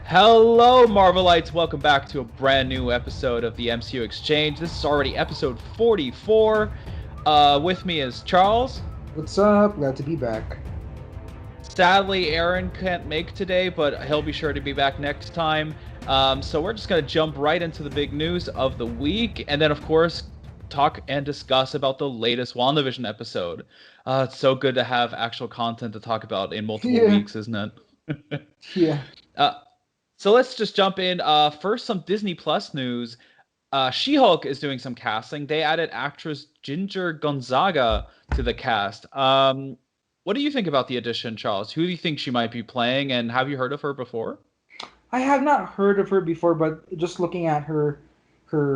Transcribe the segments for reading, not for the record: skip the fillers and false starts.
Hello, Marvelites. Welcome back to a brand new episode of the MCU Exchange. This is already episode 44. With me is Charles. What's up? Glad to be back. Sadly, Aaron can't make today, but he'll be sure to be back next time. So we're just going to jump right into the big news of the week, and then, of course, talk and discuss about the latest WandaVision episode. It's so good to have actual content to talk about in multiple Yeah, weeks, isn't it? yeah. uh, So let's just jump in. First, some Disney Plus news. She-Hulk is doing some casting. They added actress Ginger Gonzaga to the cast. What do you think about the addition, Charles? Who do you think she might be playing, and have you heard of her before? I have not heard of her before, but just looking at her,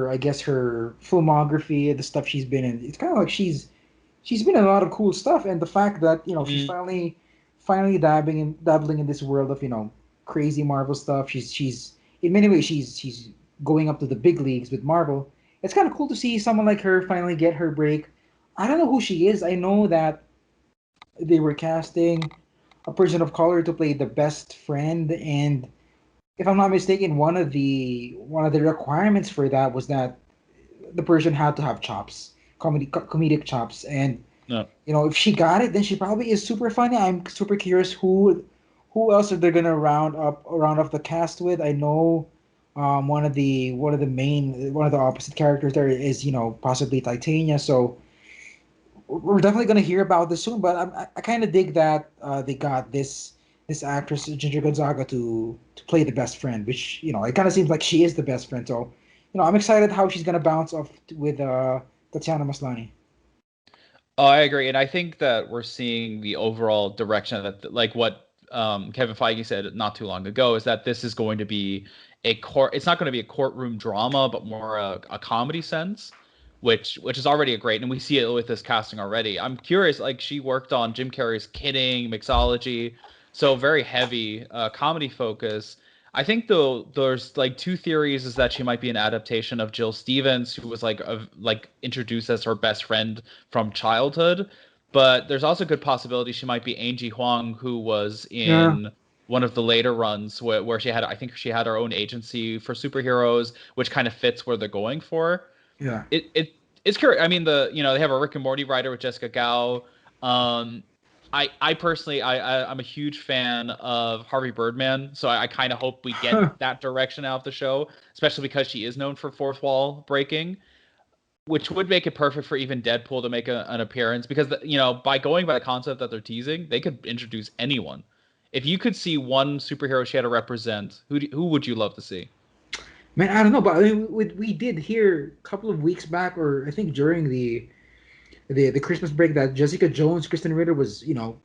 I guess her filmography, the stuff she's been in, it's kind of like she's been in a lot of cool stuff, and the fact that she's Mm, finally dabbling in this world of crazy Marvel stuff. She's in many ways she's going up to the big leagues with Marvel. It's kind of cool to see someone like her finally get her break. I don't know who she is. I know that they were casting a person of color to play the best friend, and if I'm not mistaken, one of the requirements for that was that the person had to have chops, comedic chops, and no. if she got it, then she probably is super funny. I'm super curious who else are they gonna round up the cast with. I know one of the opposite characters there is possibly Titania, so we're definitely gonna hear about this soon. But I kind of dig that they got this actress Ginger Gonzaga to play the best friend, which it kind of seems like she is the best friend. So I'm excited how she's gonna bounce off with Tatiana Maslany. Oh, I agree, and I think that we're seeing the overall direction that, like what Kevin Feige said not too long ago, is that this is going to be a court. It's not going to be a courtroom drama, but more a comedy sense, which is already a great, and we see it with this casting already. I'm curious, like she worked on Jim Carrey's Kidding, Mixology, so very heavy comedy focus. I think though there's like two theories is that she might be an adaptation of Jill Stevens, who was like introduced as her best friend from childhood. But there's also a good possibility she might be Angie Huang, who was Yeah, in one of the later runs where she had, I think she had her own agency for superheroes, which kind of fits where they're going for. yeah. It's curious. I mean, they have a Rick and Morty writer with Jessica Gao. Um, I personally I'm a huge fan of Harvey Birdman, so I kind of hope we get that direction out of the show, especially because she is known for fourth wall breaking, which would make it perfect for even Deadpool to make an appearance because by going by the concept that they're teasing, they could introduce anyone. If you could see one superhero she had to represent, who would you love to see? Man, I don't know, but I mean, we did hear a couple of weeks back, or I think during the Christmas break, that Jessica Jones, Kristen Ritter was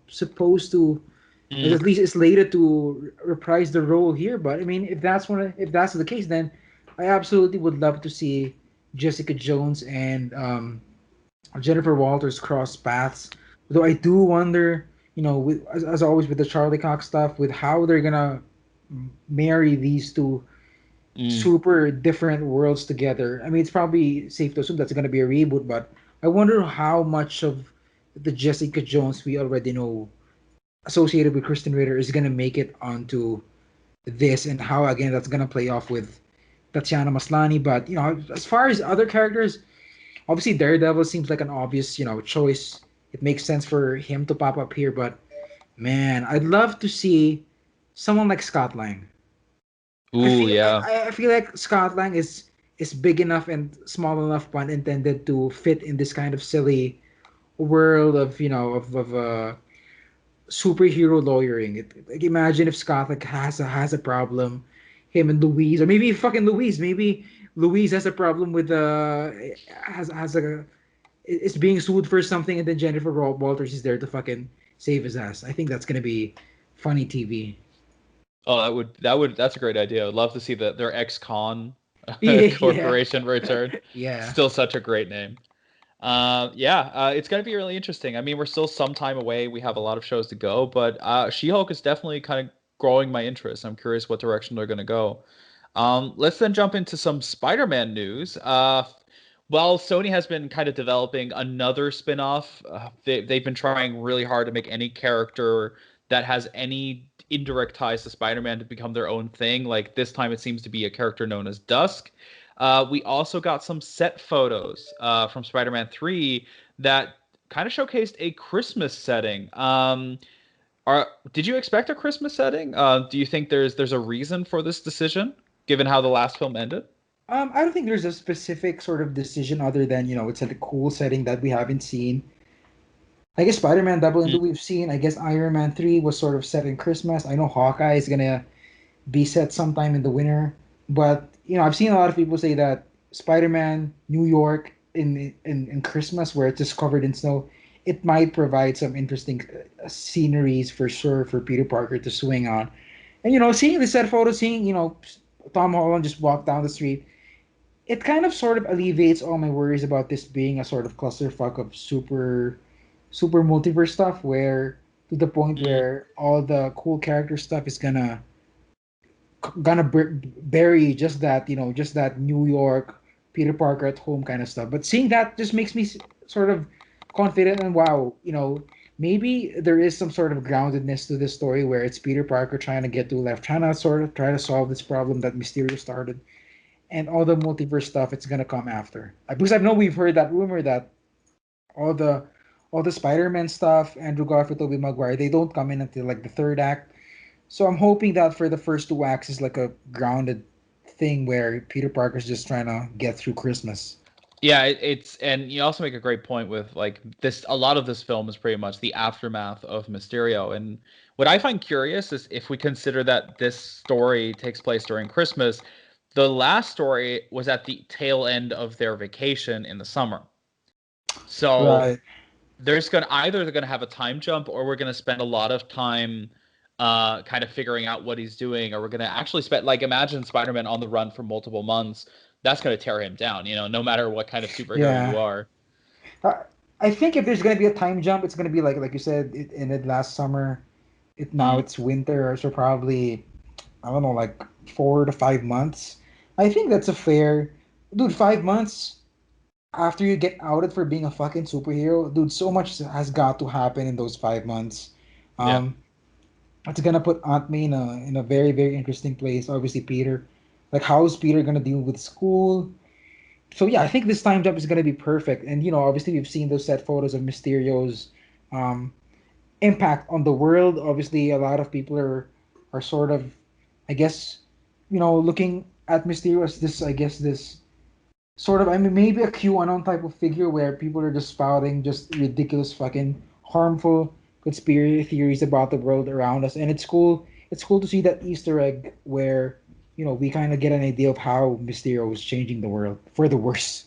supposed to, at least is slated to reprise the role here. But I mean, if that's the case, then I absolutely would love to see Jessica Jones and Jennifer Walters cross paths. Though I do wonder, as always with the Charlie Cox stuff, with how they're gonna marry these two Mm. super different worlds together. I mean, it's probably safe to assume that's gonna be a reboot, but I wonder how much of the Jessica Jones we already know associated with Kristen Ritter is gonna make it onto this, and how again that's gonna play off with Tatiana Maslany. But as far as other characters, obviously Daredevil seems like an obvious choice. It makes sense for him to pop up here, but man, I'd love to see someone like Scott Lang. I Ooh, feel yeah. I feel like Scott Lang is big enough and small enough, pun intended, to fit in this kind of silly world of superhero lawyering. Like imagine if Scott like has a problem, him and Louise, or maybe fucking Louise. Maybe Louise has a problem with has a is being sued for something, and then Jennifer Walters is there to fucking save his ass. I think that's gonna be funny TV. Oh, that's a great idea. I would love to see their ex-con Yeah, corporation return. yeah. Still such a great name. Yeah, it's going to be really interesting. I mean, we're still some time away. We have a lot of shows to go, but She-Hulk is definitely kind of growing my interest. I'm curious what direction they're going to go. Let's then jump into some Spider-Man news. While Sony has been kind of developing another spin-off, they've been trying really hard to make any character that has any indirect ties to Spider-Man to become their own thing. Like this time, it seems to be a character known as Dusk. We also got some set photos from Spider-Man 3 that kind of showcased a Christmas setting. Did you expect a Christmas setting? Do you think there's a reason for this decision, given how the last film ended? I don't think there's a specific sort of decision other than, it's a cool setting that we haven't seen. I guess Spider-Man Double Into Mm, we've seen. I guess Iron Man 3 was sort of set in Christmas. I know Hawkeye is gonna be set sometime in the winter. But, I've seen a lot of people say that Spider-Man New York in Christmas, where it's just covered in snow, it might provide some interesting sceneries for sure for Peter Parker to swing on. And, seeing the set photo, seeing, Tom Holland just walk down the street, it kind of sort of alleviates all my worries about this being a sort of clusterfuck of super multiverse stuff, where to the point mm. where all the cool character stuff is gonna bury just that, just that New York Peter Parker at home kind of stuff. But seeing that just makes me sort of confident, and wow, maybe there is some sort of groundedness to this story where it's Peter Parker trying to get to left, trying to sort of try to solve this problem that Mysterio started, and all the multiverse stuff it's gonna come after. Because I know we've heard that rumor that all the all the Spider-Man stuff, Andrew Garfield, Tobey Maguire, they don't come in until like the third act. So I'm hoping that for the first two acts is like a grounded thing where Peter Parker's just trying to get through Christmas. Yeah, it's and you also make a great point with like this. A lot of this film is pretty much the aftermath of Mysterio, and what I find curious is if we consider that this story takes place during Christmas, the last story was at the tail end of their vacation in the summer. So Right. there's gonna either they're gonna have a time jump, or we're gonna spend a lot of time kind of figuring out what he's doing, or we're gonna actually spend like imagine Spider-Man on the run for multiple months. That's gonna tear him down, no matter what kind of superhero you Yeah. are. I I think if there's gonna be a time jump, it's gonna be like you said, it ended last summer. Now Mm, it's winter, so probably I don't know, like 4 to 5 months. I think that's a fair, dude. 5 months after you get outed for being a fucking superhero, dude. So much has got to happen in those 5 months. yeah. Um, it's gonna put Aunt May in a very very interesting place. Obviously, Peter, like how's Peter gonna deal with school? So yeah, I think this time jump is gonna be perfect. And obviously we've seen those set photos of Mysterio's um, impact on the world. Obviously, a lot of people are sort of, I guess, looking at Mysterio as this, I guess, this sort of, I mean, maybe a QAnon type of figure where people are just spouting just ridiculous, fucking harmful conspiracy theories about the world around us. And it's cool. It's cool to see that Easter egg where we kind of get an idea of how Mysterio is changing the world for the worse.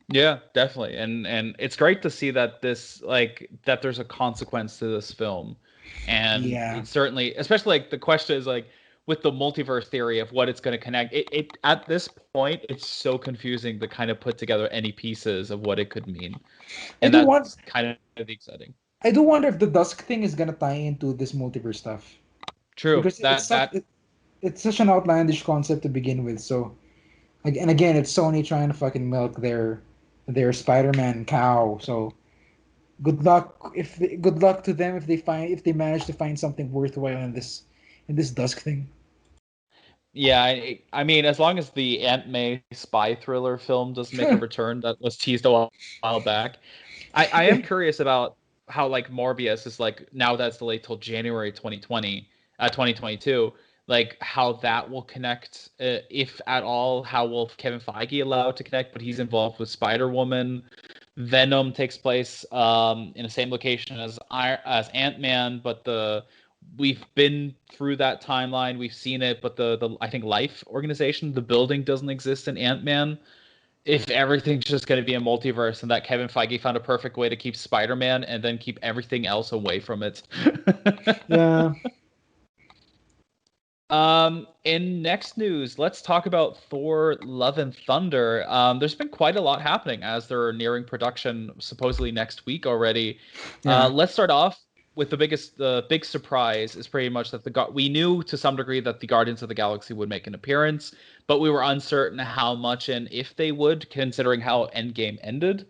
Yeah, definitely. And it's great to see that this like that there's a consequence to this film. And Yeah. it's certainly especially like the question is like with the multiverse theory of what it's going to connect. It at this point it's so confusing to kind of put together any pieces of what it could mean. I And do want. that's kind of the exciting. I do wonder if the Dusk thing is gonna tie into this multiverse stuff True. because it's such an outlandish concept to begin with. So and again, it's Sony trying to fucking milk their Spider-Man cow. So good luck to them if they manage to find something worthwhile in this Dusk thing. Yeah, I mean, as long as the Aunt May spy thriller film does make a return that was teased a while back, I am curious about how like Morbius is like now that's delayed till January 2020, 2022, like how that will connect, if at all. How will Kevin Feige allow it to connect? But he's involved with Spider-Woman. Venom takes place in the same location as Ant-Man, but we've been through that timeline. We've seen it, but the I think Life organization, the building doesn't exist in Ant-Man. If everything's just going to be a multiverse, and that Kevin Feige found a perfect way to keep Spider-Man and then keep everything else away from it. Yeah. In next news, let's talk about Thor: Love and Thunder. There's been quite a lot happening as they're nearing production, supposedly next week already. Yeah. Let's start off with the big surprise is pretty much that we knew to some degree that the Guardians of the Galaxy would make an appearance, but we were uncertain how much and if they would, considering how Endgame ended.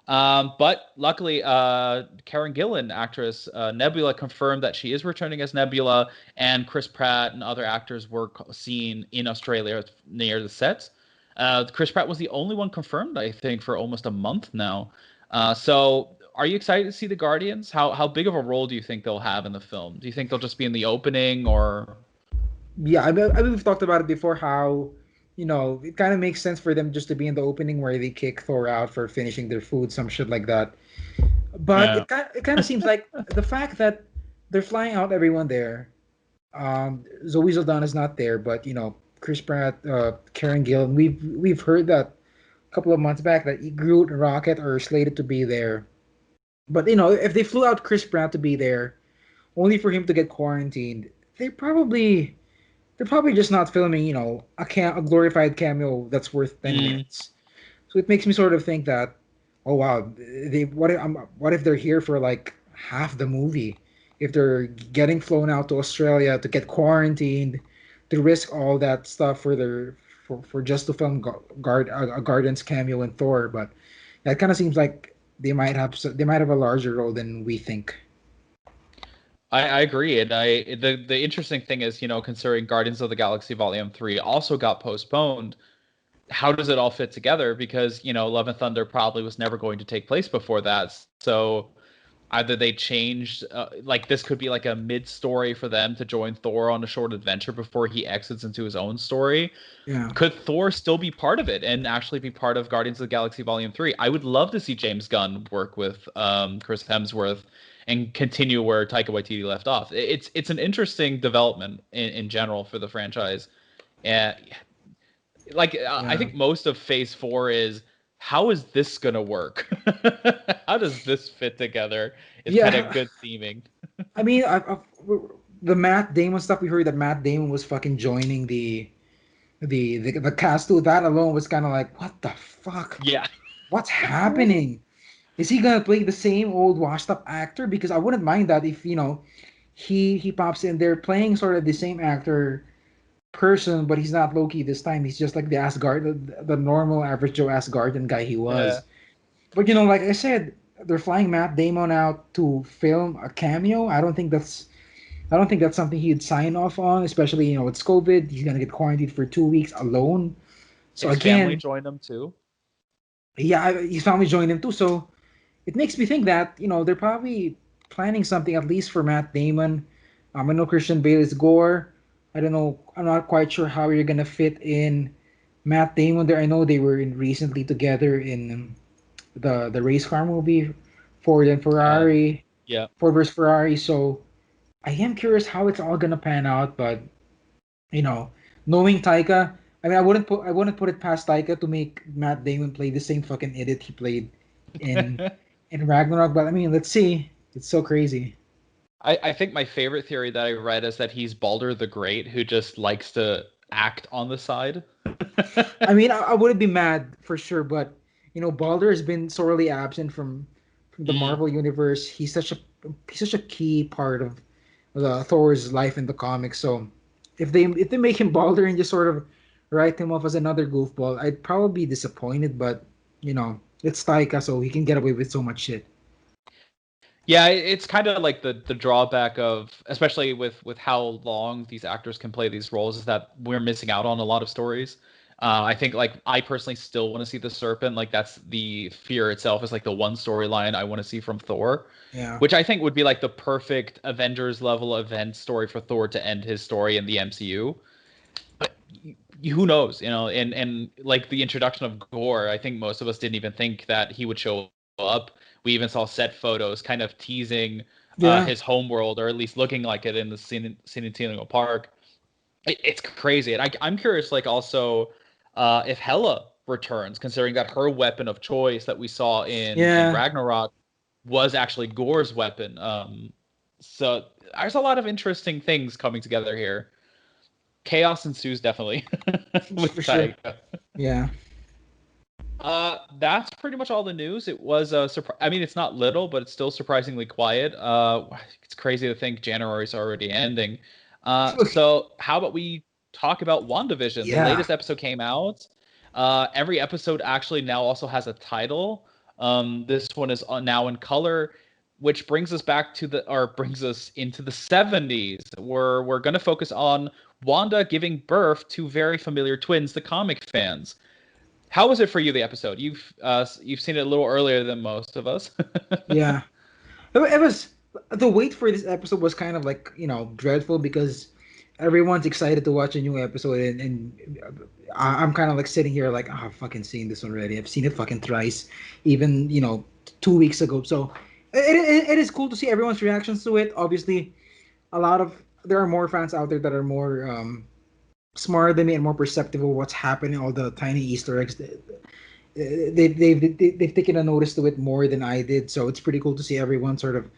But luckily, Karen Gillan, actress Nebula, confirmed that she is returning as Nebula, and Chris Pratt and other actors were seen in Australia near the sets. Chris Pratt was the only one confirmed, I think, for almost a month now. So, are you excited to see the Guardians? How big of a role do you think they'll have in the film? Do you think they'll just be in the opening, or? Yeah, I mean, we've talked about it before. How it kind of makes sense for them just to be in the opening where they kick Thor out for finishing their food, some shit like that. But Yeah. it kind of seems like the fact that they're flying out everyone there. Zoe Saldana's not there, but Chris Pratt, Karen Gillan. We've heard that a couple of months back that Groot and Rocket are slated to be there. But if they flew out Chris Pratt to be there, only for him to get quarantined, they probably they're probably just not filming, a glorified cameo that's worth 10 Mm. minutes. So it makes me sort of think that, oh wow, what if they're here for like half the movie? If they're getting flown out to Australia to get quarantined, to risk all that stuff for just to film a Guardians cameo in Thor, but that kind of seems like they might have a larger role than we think. I agree, and the interesting thing is, considering Guardians of the Galaxy Volume 3 also got postponed, how does it all fit together? Because, Love and Thunder probably was never going to take place before that. So either they changed, like this could be like a mid-story for them to join Thor on a short adventure before he exits into his own story. Yeah. Could Thor still be part of it and actually be part of Guardians of the Galaxy Volume 3? I would love to see James Gunn work with Chris Hemsworth and continue where Taika Waititi left off. It's an interesting development in general for the franchise. And I Yeah. think most of Phase 4 is, how is this gonna work? How does this fit together? It's kind of Yeah. good theming. I mean, the Matt Damon stuff, we heard that Matt Damon was fucking joining the cast too. That alone was kind of like, what the fuck? Yeah. What's happening? Is he gonna play the same old washed up actor? Because I wouldn't mind that if he pops in there playing sort of the same actor person, but he's not Loki this time. He's just like the Asgard, the normal average Joe Asgardian guy he Yeah. was. But like I said, they're flying Matt Damon out to film a cameo. I don't think that's something he'd sign off on, especially with COVID. He's gonna get quarantined for 2 weeks alone. So His family again, joined them too. yeah, his family joined him too. So it makes me think that they're probably planning something at least for Matt Damon. I know Christian Bale is Gore. I don't know. I'm not quite sure how you're gonna fit in Matt Damon there. I know they were recently together in the race car movie, Ford and Uh, Ferrari, yeah. Ford versus Ferrari. So I am curious how it's all gonna pan out, but you know, knowing Taika, I mean, I wouldn't put it past Taika to make Matt Damon play the same fucking idiot he played in in Ragnarok. But I mean, let's see. It's so crazy. I think my favorite theory that I read is that he's Balder the Great, who just likes to act on the side. I mean, I wouldn't be mad for sure, but Baldur has been sorely absent from the Mm. Marvel universe. He's such a key part of the Thor's life in the comics. So if they make him Baldur and just sort of write him off as another goofball, I'd probably be disappointed. But it's Taika, so he can get away with so much shit. Yeah, it's kind of like the drawback of, especially with how long these actors can play these roles, is that we're missing out on a lot of stories. I think, like, I personally still want to see the Serpent. Like, that's the fear itself is like the one storyline I want to see from Thor, Yeah. which I think would be like the perfect Avengers level event story for Thor to end his story in the MCU. But who knows, and like the introduction of Gore, I think most of us didn't even think that he would show up. We even saw set photos kind of teasing Yeah. his homeworld, or at least looking like it in the Centennial Park. It's crazy. And I'm curious, like, also, if Hela returns, considering that her weapon of choice that we saw in Yeah. Ragnarok was actually Gore's weapon. So there's a lot of interesting things coming together here. Chaos ensues, definitely, For with sure. Tyga. Yeah. That's pretty much all the news. It was a surprise. I mean, it's not little, but it's still surprisingly quiet. It's crazy to think January's already ending. So how about we talk about WandaVision? The Yeah. latest episode came out. Every episode actually now also has a title. This one is now in color, which brings us back to brings us into the 70s, where we're going to focus on Wanda giving birth to very familiar twins, the comic fans. How was it for you, the episode? You've seen it a little earlier than most of us. Yeah, it was the wait for this episode was kind of like dreadful because everyone's excited to watch a new episode, and I'm kind of like sitting here like, oh, I've fucking seen this already. I've seen it fucking thrice, even 2 weeks ago. So it is cool to see everyone's reactions to it. Obviously, there are more fans out there that are more smarter than me and more perceptive of what's happening, all the tiny Easter eggs. They've taken a notice to it more than I did, so it's pretty cool to see everyone sort of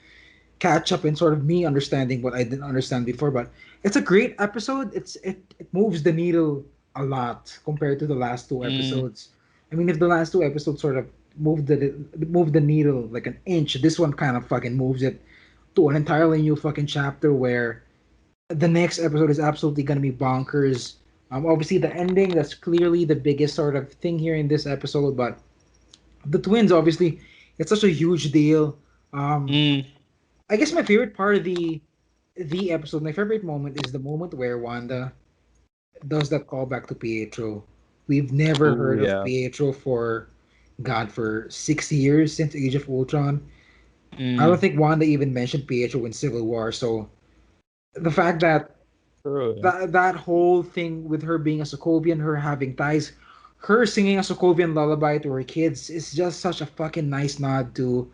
catch up and sort of me understanding what I didn't understand before. But it's a great episode. It moves the needle a lot compared to the last two Mm, episodes. I mean, if the last two episodes sort of moved the needle like an inch, this one kind of fucking moves it to an entirely new fucking chapter where the next episode is absolutely gonna be bonkers. Obviously the ending, that's clearly the biggest sort of thing here in this episode, but the twins, obviously, it's such a huge deal. Um, mm. I guess my favorite part of the episode, my favorite moment is the moment where Wanda does that callback to Pietro. We've never Oh heard of yeah. Pietro for 6 years since Age of Ultron. I don't Mm. think Wanda even mentioned Pietro in Civil War. So the fact that True. Yeah. that whole thing with her being a Sokovian, her having ties, her singing a Sokovian lullaby to her kids is just such a fucking nice nod to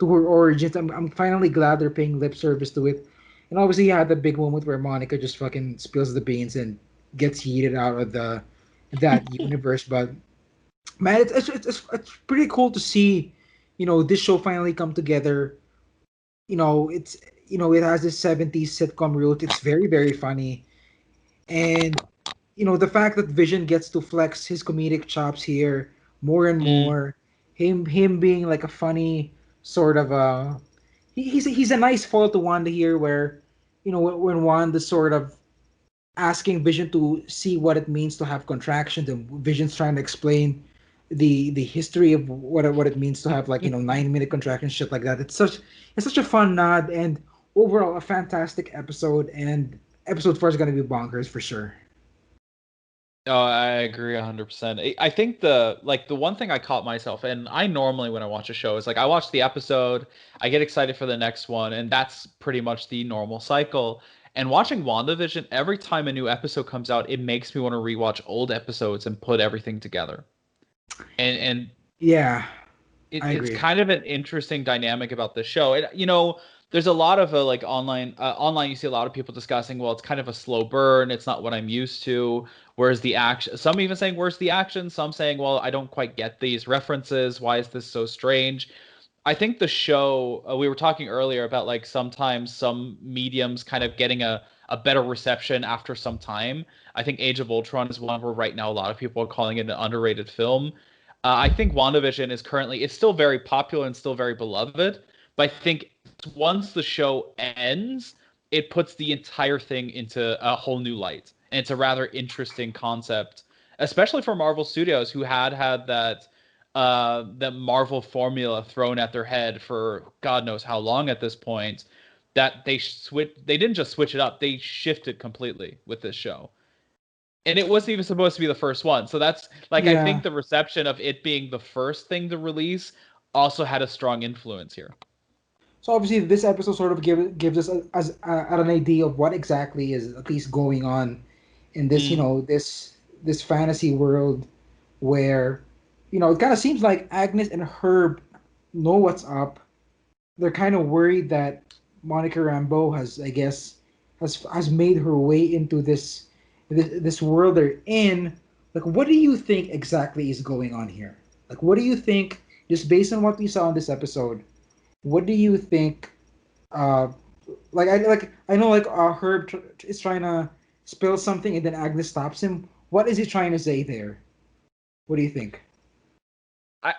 her origins. I'm finally glad they're paying lip service to it. And obviously, you had the big moment where Monica just fucking spills the beans and gets yeeted out of that universe. But man, it's pretty cool to see, this show finally come together. It's it has this 70s sitcom root. It's very very funny, and the fact that Vision gets to flex his comedic chops here more and Mm. more, him being like a funny sort of he's a nice foil to Wanda here, where when Wanda's sort of asking Vision to see what it means to have contractions, and Vision's trying to explain the history of what it means to have like 9 minute contractions, shit like that. It's such a fun nod, and overall a fantastic episode. And episode 4 is gonna be bonkers for sure. Oh, I agree 100%. I think the one thing I caught myself, and I normally when I watch a show is like I watch the episode, I get excited for the next one, and that's pretty much the normal cycle. And watching WandaVision, every time a new episode comes out, it makes me want to rewatch old episodes and put everything together. And Yeah, I it's agree. kind of an interesting dynamic about this show. There's a lot of like online you see a lot of people discussing, well, it's kind of a slow burn, it's not what I'm used to. Where's the action? Some even saying, where's the action? Some saying, well, I don't quite get these references. Why is this so strange? I think the show, we were talking earlier about like sometimes some mediums kind of getting a better reception after some time. I think Age of Ultron is one where right now a lot of people are calling it an underrated film. I think WandaVision is currently, it's still very popular and still very beloved, but I think once the show ends, it puts the entire thing into a whole new light. And it's a rather interesting concept, especially for Marvel Studios, who had that Marvel formula thrown at their head for God knows how long at this point. That they didn't just switch it up; they shifted completely with this show, and it wasn't even supposed to be the first one. So that's like I Yeah. think the reception of it being the first thing to release also had a strong influence here. So obviously, this episode sort of gives us an idea of what exactly is at least going on in this, Mm, this fantasy world where, it kind of seems like Agnes and Herb know what's up. They're kind of worried that Monica Rambeau has, I guess, has made her way into this world they're in. Like, what do you think exactly is going on here? Like, what do you think, just based on what we saw in this episode? What do you think? Uh, I know Herb is trying to spill something and then Agnes stops him. What is he trying to say there? What do you think?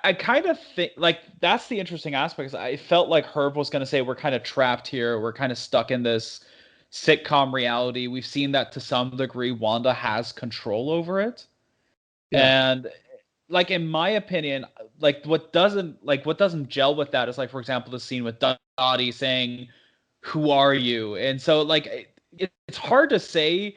I kind of think like that's the interesting aspect. Is I felt like Herb was going to say we're kind of trapped here. We're kind of stuck in this sitcom reality. We've seen that to some degree. Wanda has control over it, Yeah. and like in my opinion, what doesn't gel with that is like, for example, the scene with Dottie saying, "Who are you?" And so like it's hard to say,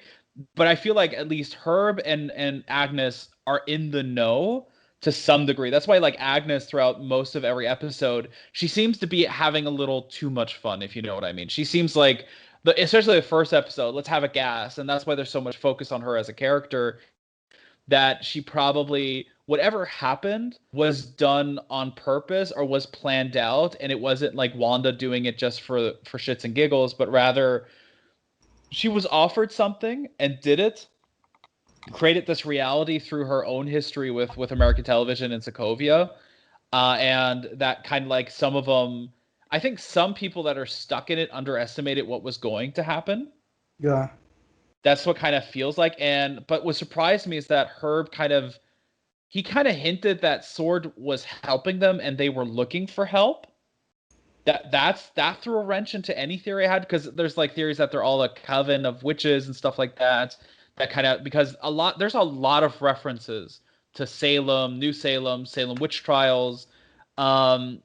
but I feel like at least Herb and Agnes are in the know to some degree. That's why like Agnes throughout most of every episode, she seems to be having a little too much fun, if you know what I mean. She seems like especially the first episode, let's have a gas, and that's why there's so much focus on her as a character, that she probably whatever happened was done on purpose or was planned out, and it wasn't like Wanda doing it just for shits and giggles, but rather she was offered something and did it, created this reality through her own history with American television and Sokovia, and that kind of like some of them, I think some people that are stuck in it underestimated what was going to happen. Yeah. That's what kind of feels like. And but what surprised me is that Herb he kind of hinted that Sword was helping them and they were looking for help. That threw a wrench into any theory I had, because there's like theories that they're all a coven of witches and stuff like that. That kind of, because there's a lot of references to Salem, New Salem, Salem witch trials, um,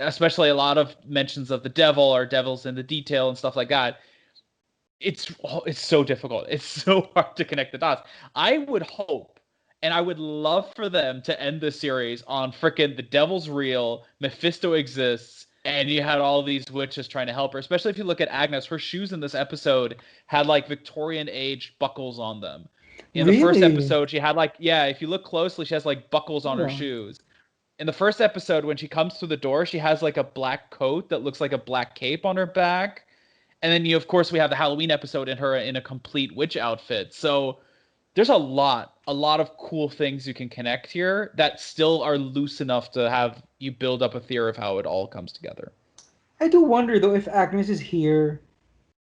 especially a lot of mentions of the devil or devils in the detail and stuff like that. It's so difficult. It's so hard to connect the dots. I would hope, and I would love for them to end the series on frickin' the devil's real, Mephisto exists, and you had all these witches trying to help her. Especially if you look at Agnes, her shoes in this episode had like Victorian age buckles on them. In the first Really? episode, she had like, yeah, if you look closely, she has like buckles on her Oh. shoes. In the first episode, when she comes through the door, she has like a black coat that looks like a black cape on her back. And then of course, we have the Halloween episode in her in a complete witch outfit. So there's a lot of cool things you can connect here that still are loose enough to have you build up a theory of how it all comes together. I do wonder though if Agnes is here.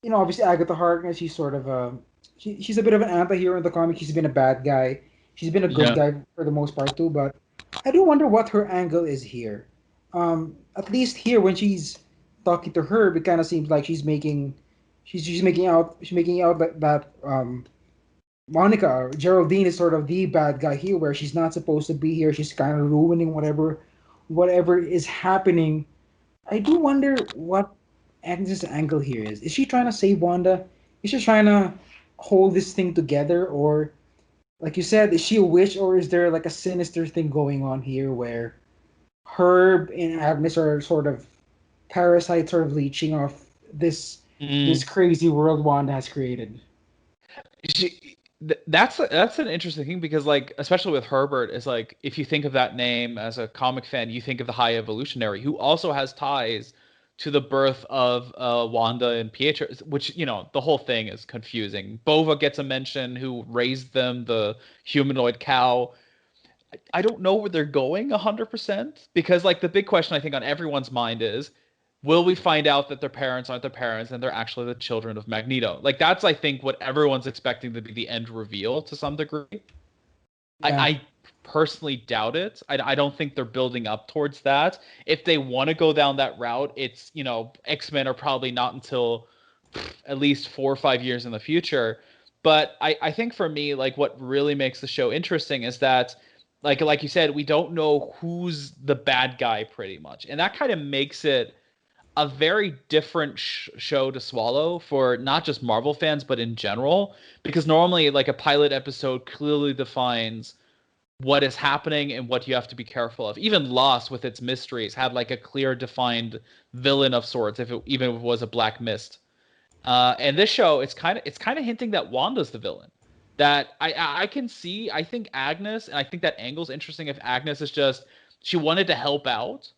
You know, obviously Agatha Harkness, she's sort of she's a bit of an anti-hero in the comic. She's been a bad guy. She's been a good Yeah. guy for the most part too, but I do wonder what her angle is here. At least here when she's talking to her, it kind of seems like she's making out that Monica or Geraldine is sort of the bad guy here, where she's not supposed to be here. She's kind of ruining whatever is happening. I do wonder what Agnes's angle here is. Is she trying to save Wanda? Is she trying to hold this thing together, or like you said, is she a witch, or is there like a sinister thing going on here where Herb and Agnes are sort of parasites, sort of leeching off this Mm. crazy world Wanda has created? That's an interesting thing, because like especially with Herbert, is like if you think of that name as a comic fan, you think of the High Evolutionary, who also has ties to the birth of Wanda and Pietro, which the whole thing is confusing. Bova gets a mention, who raised them, the humanoid cow. I don't know where they're going 100%, because like the big question I think on everyone's mind is, will we find out that their parents aren't their parents and they're actually the children of Magneto? Like that's, I think, what everyone's expecting to be the end reveal to some degree. Yeah. I personally doubt it. I don't think they're building up towards that. If they want to go down that route, it's, X-Men are probably not until at least 4 or 5 years in the future. But I think for me, like what really makes the show interesting is that, like you said, we don't know who's the bad guy pretty much, and that kind of makes it a very different show to swallow for not just Marvel fans, but in general, because normally like a pilot episode clearly defines what is happening and what you have to be careful of. Even Lost, with its mysteries, had like a clear defined villain of sorts, even if it was a black mist. And this show, it's kind of hinting that Wanda's the villain. That I can see. I think Agnes, and I think that angle's interesting. If Agnes is just, she wanted to help out.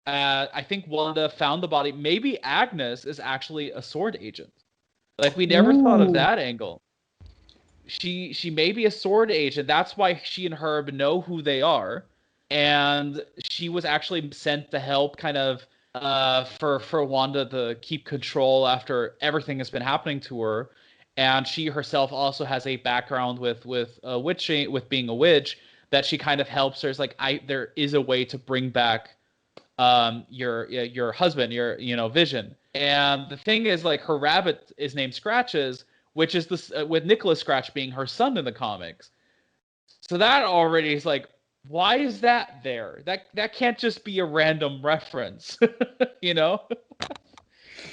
I think Wanda found the body. Maybe Agnes is actually a sword agent. Like we never thought of Ooh. that angle. She may be a sword agent. That's why she and Herb know who they are, and she was actually sent to help, kind of, for Wanda to keep control after everything has been happening to her. And she herself also has a background with witching, with being a witch, that she kind of helps her. It's like, there is a way to bring back your husband, Vision. And the thing is, like, her rabbit is named Scratches, which is this with Nicholas Scratch being her son in the comics. So that already is like, why is that there? That can't just be a random reference, you know?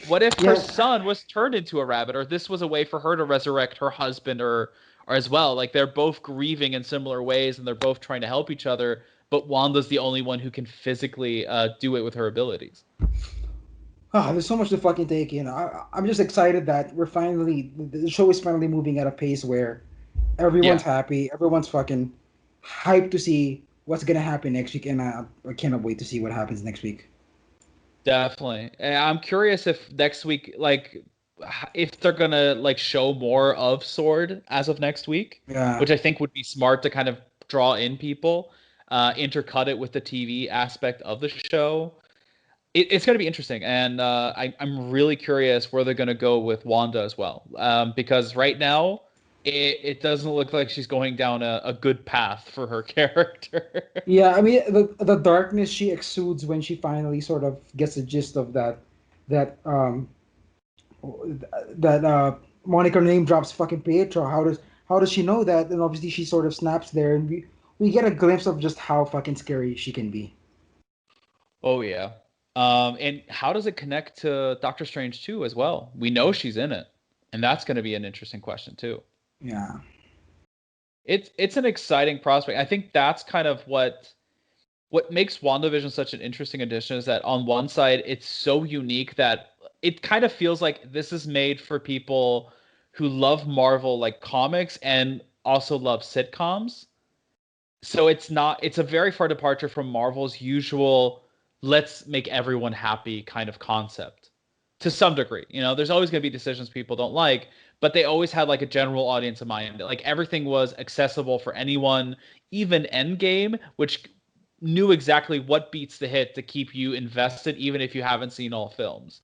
What if her Yeah, son was turned into a rabbit, or this was a way for her to resurrect her husband, or as well? Like they're both grieving in similar ways, and they're both trying to help each other, but Wanda's the only one who can physically do it with her abilities. there's so much to fucking take in. I'm just excited that the show is finally moving at a pace where everyone's Yeah, happy, everyone's fucking hyped to see what's gonna happen next week, and I cannot wait to see what happens next week. definitely. And I'm curious if next week, like, if they're gonna like show more of Sword as of next week, Yeah, which I think would be smart to kind of draw in people, intercut it with the TV aspect of the show. It's going to be interesting, and I'm really curious where they're going to go with Wanda as well, because right now it doesn't look like she's going down a good path for her character. yeah. I mean, the darkness she exudes when she finally sort of gets the gist of that that Monica name drops fucking Pietro. How does she know that? And obviously she sort of snaps there, and we get a glimpse of just how fucking scary she can be. Oh yeah, and how does it connect to Doctor Strange too as well? We know she's in it, and that's going to be an interesting question too. Yeah, It's an exciting prospect. I think that's kind of what makes WandaVision such an interesting addition is that on one side it's so unique that it kind of feels like this is made for people who love Marvel like comics and also love sitcoms. So it's a very far departure from Marvel's usual let's make everyone happy kind of concept. To some degree, there's always going to be decisions people don't like, but they always had like a general audience in mind. Like everything was accessible for anyone, even Endgame, which knew exactly what beats the hit to keep you invested, even if you haven't seen all films.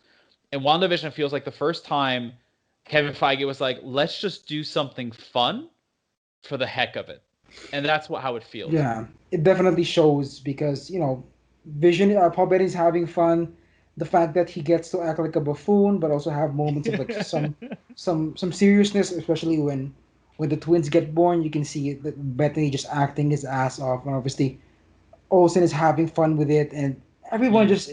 And WandaVision feels like the first time Kevin Feige was like, let's just do something fun for the heck of it. And that's how it feels. yeah. It definitely shows because Vision, Paul Bettany's having fun. The fact that he gets to act like a buffoon, but also have moments of like some seriousness, especially when the twins get born. You can see that Bettany just acting his ass off, and obviously Olsen is having fun with it, and everyone Mm. just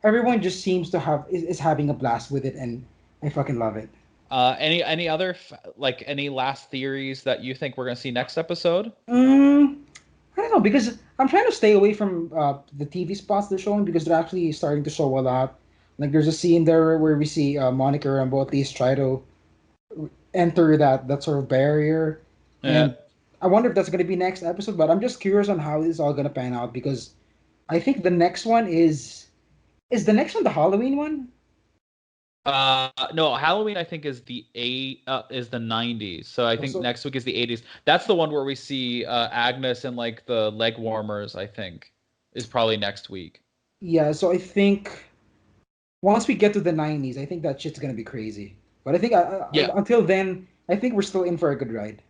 everyone just seems to is having a blast with it, and I fucking love it. Any other like any last theories that you think we're gonna see next episode? Mm, I don't know because I'm trying to stay away from the TV spots they're showing because they're actually starting to show a lot. Like there's a scene there where we see Monica and both these try to enter that sort of barrier, Yeah. and I wonder if that's going to be next episode. But I'm just curious on how this is all going to pan out because I think the next one is the next one the Halloween one. No, Halloween I think is the 90s. So I think Also, next week is the 80s. That's the one where we see Agnes and like the leg warmers, I think, is probably next week. yeah, so I think once we get to the 90s, I think that shit's going to be crazy. But I think Yeah. until then, I think we're still in for a good ride.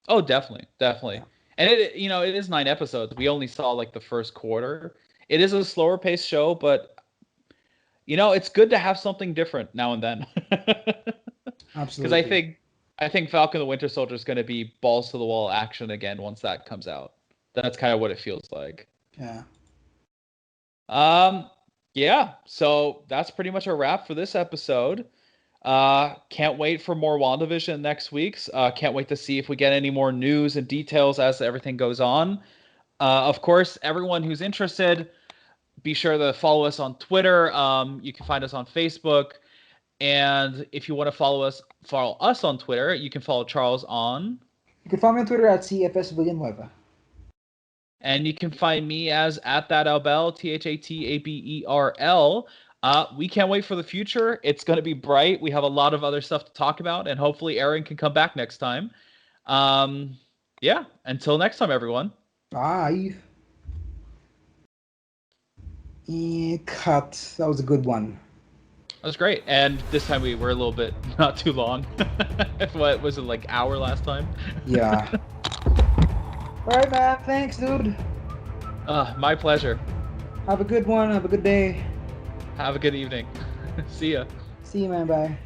Oh, definitely, definitely. Yeah. And it is 9 episodes. We only saw like the first quarter. It is a slower paced show, but it's good to have something different now and then. Because Absolutely. I think Falcon the Winter Soldier is going to be balls to the wall action again once that comes out. That's kind of what it feels like. Yeah. Um, yeah. So that's pretty much a wrap for this episode. Can't wait for more WandaVision next week's. Can't wait to see if we get any more news and details as everything goes on. Of course, everyone who's interested, be sure to follow us on Twitter. You can find us on Facebook. And if you want to follow us on Twitter, you can follow Charles on. You can find me on Twitter at CFS Villanueva. And you can find me as at that Albel, THATABERL. We can't wait for the future. It's going to be bright. We have a lot of other stuff to talk about, and hopefully Aaron can come back next time. Yeah, until next time, everyone. Bye. Cut. That was a good one. That was great. And this time we were a little bit not too long. What was it, like hour last time? Yeah. All right, man. Thanks, dude. My pleasure. Have a good one. Have a good day. Have a good evening. See ya. See you, man. Bye.